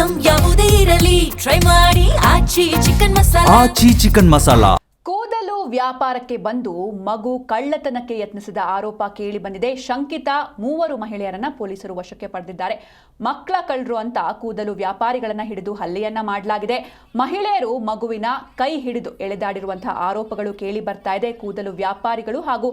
Item ಯಾವುದೇ ಇರಲಿ try ಮಾಡಿ ಆಚಿ ಚಿಕನ್ ಮಸಾಲಾ. ಕೂದಲು ವ್ಯಾಪಾರಕ್ಕೆ ಬಂದು ಮಗು ಕಳ್ಳತನಕ್ಕೆ ಯತ್ನಿಸಿದ ಆರೋಪ ಕೇಳಿ ಬಂದಿದೆ. ಶಂಕಿತ 3 ಮಹಿಳೆಯರನ್ನ ಪೊಲೀಸರು ವಶಕ್ಕೆ ಪಡೆದಿದ್ದಾರೆ. ಮಕ್ಕಳ ಕಳ್ಳರು ಅಂತ ಕೂದಲು ವ್ಯಾಪಾರಿಗಳನ್ನ ಹಿಡಿದು ಹಲ್ಲೆಯನ್ನ ಮಾಡಲಾಗಿದೆ. ಮಹಿಳೆಯರು ಮಗುವಿನ ಕೈ ಹಿಡಿದು ಎಳೆದಾಡಿರುವಂತಹ ಆರೋಪಗಳು ಕೇಳಿ ಬರ್ತಾ ಇದೆ. ಕೂದಲು ವ್ಯಾಪಾರಿಗಳು ಹಾಗೂ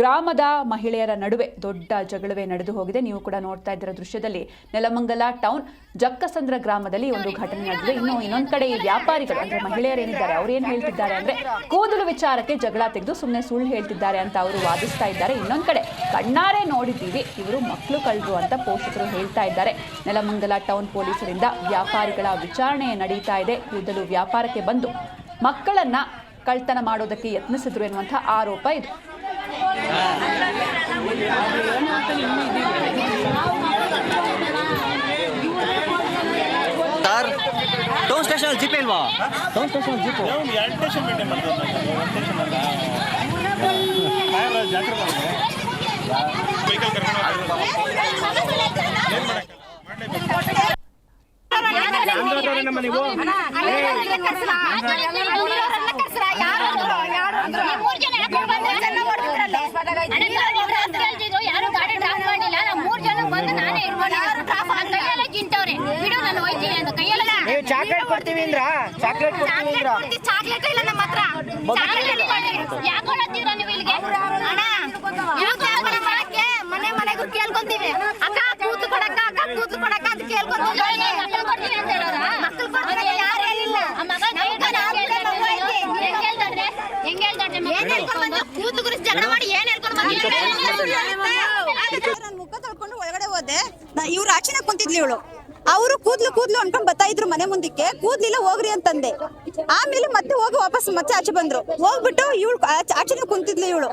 ಗ್ರಾಮದ ಮಹಿಳೆಯರ ನಡುವೆ ದೊಡ್ಡ ಜಗಳವೇ ನಡೆದು ಹೋಗಿದೆ. ನೀವು ಕೂಡ ನೋಡ್ತಾ ಇದ್ದೀರ ದೃಶ್ಯದಲ್ಲಿ ನೆಲಮಂಗಲ ಟೌನ್ ಜಕ್ಕಸಂದ್ರ ಗ್ರಾಮದಲ್ಲಿ ಒಂದು ಘಟನೆ ನಡೆದಿದೆ. ಇನ್ನೊಂದ್ ಕಡೆ ಈ ವ್ಯಾಪಾರಿಗಳು ಅಂದ್ರೆ ಮಹಿಳೆಯರು ಏನಿದ್ದಾರೆ ಅವ್ರು ಏನ್ ಹೇಳ್ತಿದ್ದಾರೆ ಅಂದ್ರೆ ಕೂದಲು ವಿಚಾರಕ್ಕೆ ಜಗಳ ತೆಗೆದು ಸುಮ್ಮನೆ ಸುಳ್ಳು ಹೇಳ್ತಿದ್ದಾರೆ ಅಂತ ಅವರು ವಾದಿಸ್ತಾ ಇದ್ದಾರೆ. ಇನ್ನೊಂದ್ ಕಡೆ ಕಣ್ಣಾರೆ ನೋಡಿದ್ದೀವಿ ಇವರು ಮಕ್ಕಳು ಕಳ್ಳರು ಅಂತ ಪೋಷಕರು ಹೇಳ್ತಾ ಇದ್ದಾರೆ. ನೆಲಮಂಗಲ ಟೌನ್ ಪೊಲೀಸರಿಂದ ವ್ಯಾಪಾರಿಗಳ ವಿಚಾರಣೆ ನಡೀತಾ ಇದೆ. ಕೂದಲು ವ್ಯಾಪಾರಕ್ಕೆ ಬಂದು ಮಕ್ಕಳನ್ನ ಕಳ್ತನ ಮಾಡೋದಕ್ಕೆ ಯತ್ನಿಸಿದ್ರು ಎನ್ನುವಂತಹ ಆರೋಪ ಇದೆ. ಟೌನ್ ಸ್ಟೇಷನ್ ಜೀಪ್ ಇಲ್ವಾ? ಟೌನ್ ಸ್ಟೇಷನ್ ಜೀಪ್ ಚಾಕ್ಲೇಟ್ ಕೊಡ್ತೀವಿ ಅಂದ್ರ ಚಾಕ್ಲೇಟ್ ಇಲ್ಲ ನಮ್ಮ ಹತ್ರ. ಮನೆ ಮನೆಗೂ ಕೇಳ್ಕೊಂತೀವಿ ಅಕ್ಕ ಕೂತು ಕೊಡಕ್ಕ ಅಂತ ಕೇಳ್ಕೊಂತೀವಿ. ಮುಖ ತೊಳ್ಕೊಂಡು ಒಳಗಡೆ ಹೋದೆ. ಇವ್ರು ಆಚೆನ ಕುಂತಿದ್ಲಿ ಇವಳು. ಅವರು ಕೂದ್ಲು ಅನ್ಕೊಂಡ್ ಬರ್ತಾ ಇದ್ರು ಮನೆ ಮುಂದಕ್ಕೆ. ಕೂದ್ಲಿಲ್ಲ ಹೋಗ್ರಿ ಅಂತಂದೆ. ಆಮೇಲೆ ಮತ್ತೆ ಹೋಗಿ ವಾಪಸ್ ಮತ್ತೆ ಆಚೆ ಬಂದ್ರು. ಹೋಗ್ಬಿಟ್ಟು ಇವಳು ಆಚೆನ ಕುಂತಿದ್ಲು. ಇವಳು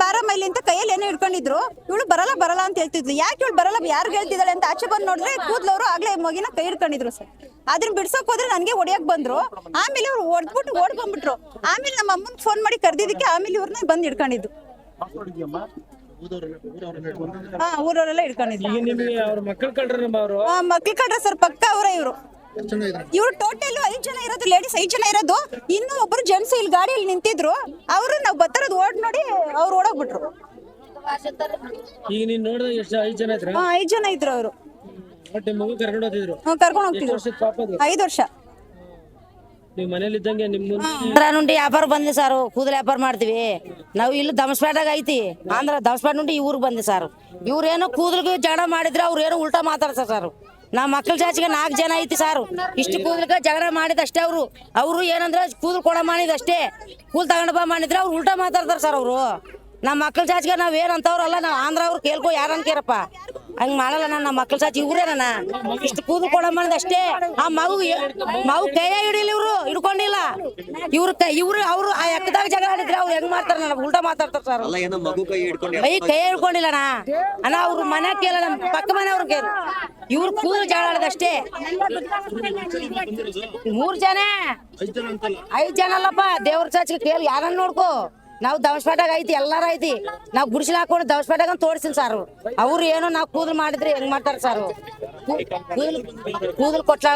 ಬಾರ ಮೈಲಿ ಅಂತ ಕೈಯಲ್ಲಿ ಏನೋ ಹಿಡ್ಕೊಂಡಿದ್ರು. ಇವಳು ಬರಲ್ಲ ಅಂತ ಹೇಳ್ತಿದ್ಲು. ಯಾಕೆ ಇವಳು ಬರಲ್ಲ ಯಾರು ಹೇಳ್ತಿದ್ದಾಳೆ ಅಂತ ಆಚೆ ಬಂದು ನೋಡಿದ್ರೆ ಕೂದ್ಲವರು ಆಗ್ಲೇ ಮಗಿನ ಕೈ ಹಿಡ್ಕೊಂಡಿದ್ರು ಸರ್. ಅದನ್ನ ಬಿಡ್ಸಕ್ ಹೋದ್ರೆ ನನ್ಗೆ ಹೊಡಿಯಕ್ ಬಂದ್ರು. ಆಮೇಲೆ ಇವ್ರು ಹೊಡೆದ್ಬಿಟ್ಟು ಓಡ್ ಬಂದ್ಬಿಟ್ರು. ಆಮೇಲೆ ನಮ್ಮ ಅಮ್ಮನ್ ಫೋನ್ ಮಾಡಿ ಕರ್ದಿದ್ದಕ್ಕೆ ಆಮೇಲೆ ಇವ್ರನ್ನ ಬಂದು ಹಿಡ್ಕೊಂಡಿದ್ದು. ಊರವರೆಲ್ಲ ಹಿಡ್ಕೊಂಡಿದ್ರು. ಮಕ್ಕಳು ಕಳ್ರ ಸರ್ ಪಕ್ಕ ಅವರ ಇವ್ರು ಟೋಟಲ್ 5 ಜನ ಇರೋದು. ಲೇಡೀಸ್ 5 ಜನ ಇರೋದು. ಇನ್ನೂ ಒಬ್ರು ಜೆಂಟ್ಸ್ ಇಲ್ಲಿ ಗಾಡಿಯಲ್ಲಿ ನಿಂತಿದ್ರು. ಅವರು ನಾವು ಬತ್ತರದ್ ಓಡ್ ನೋಡಿ ಅವ್ರು ಓಡೋಗ್ಬಿಟ್ರು. ಈಗ ನೀನ್ ನೋಡಿದ್ರೆ ಎಷ್ಟು 5 ಜನ ಇದ್ರು? 5 ಜನ ಇದ್ರು ಅವರು. ಮಗು ಕರ್ಕೊಂಡು ಹೋಗ್ತಿದ್ರು? ಕರ್ಕೊಂಡು ಹೋಗ್ತಿದ್ರು. 5 ವರ್ಷ. ನೀವು ಮನೇಲಿ ಇದ್ದಂಗೆ ನುಂಡಿ ವ್ಯಾಪಾರ ಬಂದೆ ಸರ್. ಕೂದಲು ವ್ಯಾಪಾರ ಮಾಡ್ತೀವಿ ನಾವು. ಇಲ್ಲಿ ಧಮಸ್ಪೇಟೆಗ ಐತಿ ಆಂಧ್ರ ಧಮಸ್ಪೇಟೆ ನುಂಡಿ ಈ ಊರಿಗೆ ಬಂದೆ ಸರ್. ಇವ್ರೇನೋ ಕೂದಲಿಗೆ ಜಗಳ ಮಾಡಿದ್ರೆ ಅವ್ರು ಏನೋ ಉಲ್ಟಾ ಮಾತಾಡ್ತಾರ ಸರ್. ನಾ ಮಕ್ಕಳ ಜಾಚಿಗೆ 4 ಜನ ಐತಿ ಸರ್. ಇಷ್ಟು ಕೂದಲಿಗೆ ಜಗಳ ಮಾಡಿದಷ್ಟೇ ಅವರು ಏನಂದ್ರೆ ಕೂದಲು ಕೊಡ ಮಾಡಿದಷ್ಟೇ. ಕೂದಲು ತಗೊಂಡ್ ಬಾ ಮಾಡಿದ್ರೆ ಅವ್ರು ಉಲ್ಟಾ ಮಾತಾಡ್ತಾರ ಸರ್. ಅವರು ನಮ್ಮ ಮಕ್ಕಳ ಜಾಚಿಗೆ ನಾವ್ ಏನಂತವ್ರಲ್ಲ. ನಾವ್ ಆಂಧ್ರ ಅವ್ರು ಕೇಳ್ಕೊ ಯಾರನ್ ಕೇರಪ್ಪ ಹಂಗ್ ಮಾಡಲ್ಲ. ನಮ್ಮ ಮಕ್ಕಳ ಚಾಚಿ ಇವ್ರೇನ ಇಷ್ಟು ಕೂದಲು ಕೊಡ ಮಾಡಿದಷ್ಟೇ. ಆ ಮಗು ಕೈಯ ಹಿಡಿಲಿ ಇವ್ರು ಹಿಡ್ಕೊಂಡಿಲ್ಲ. ಇವ್ರು ಅವ್ರು ಆ ಎಕ್ಕದಾಗ ಜಗಳ ಆಡಿದ್ರೆ ಅವ್ರು ಹೆಂಗ್ ಮಾಡ್ತಾರ ನಮ್ಗೆ ಉಲ್ಟಾ ಮಾತಾಡ್ತಾರ ಸರ್. ಕೈ ಹಿಡ್ಕೊಂಡಿಲ್ಲ ಅಣ್ಣ. ಅವ್ರು ಮನೆ ಕೇಳ ನಮ್ಮ ಪಕ್ಕ ಮನೆಯವ್ರ ಕೇಳ. ಇವ್ರು ಕೂದಲು ಜಗಳ ಆಡಿದಷ್ಟೇ. 3 ಜನ 5 ಜನ ಅಲ್ಲಪ್ಪ. ದೇವ್ರ ಚಾಚಿಗೆ ಕೇಳಿ ಯಾರನ್ನ ನೋಡ್ಕೋ. ನಾವು ಧಮಸ್ಪೇಟೆಗ ಐತಿ ಎಲ್ಲಾರ ಐತಿ. ನಾವು ಗುಡಿಸಲು ಹಾಕೊಂಡು ಧಮಸ್ಪೇಟೆಗ ತೋರಿಸ್ತೀನಿ ಸರ್. ಅವ್ರು ಏನೋ ನಾವು ಕೂದಲು ಮಾಡಿದ್ರೆ ಹೆಂಗ್ ಮಾಡ್ತಾರ ಸರ್. ಕೂದಲು ಕೊಟ್ಲ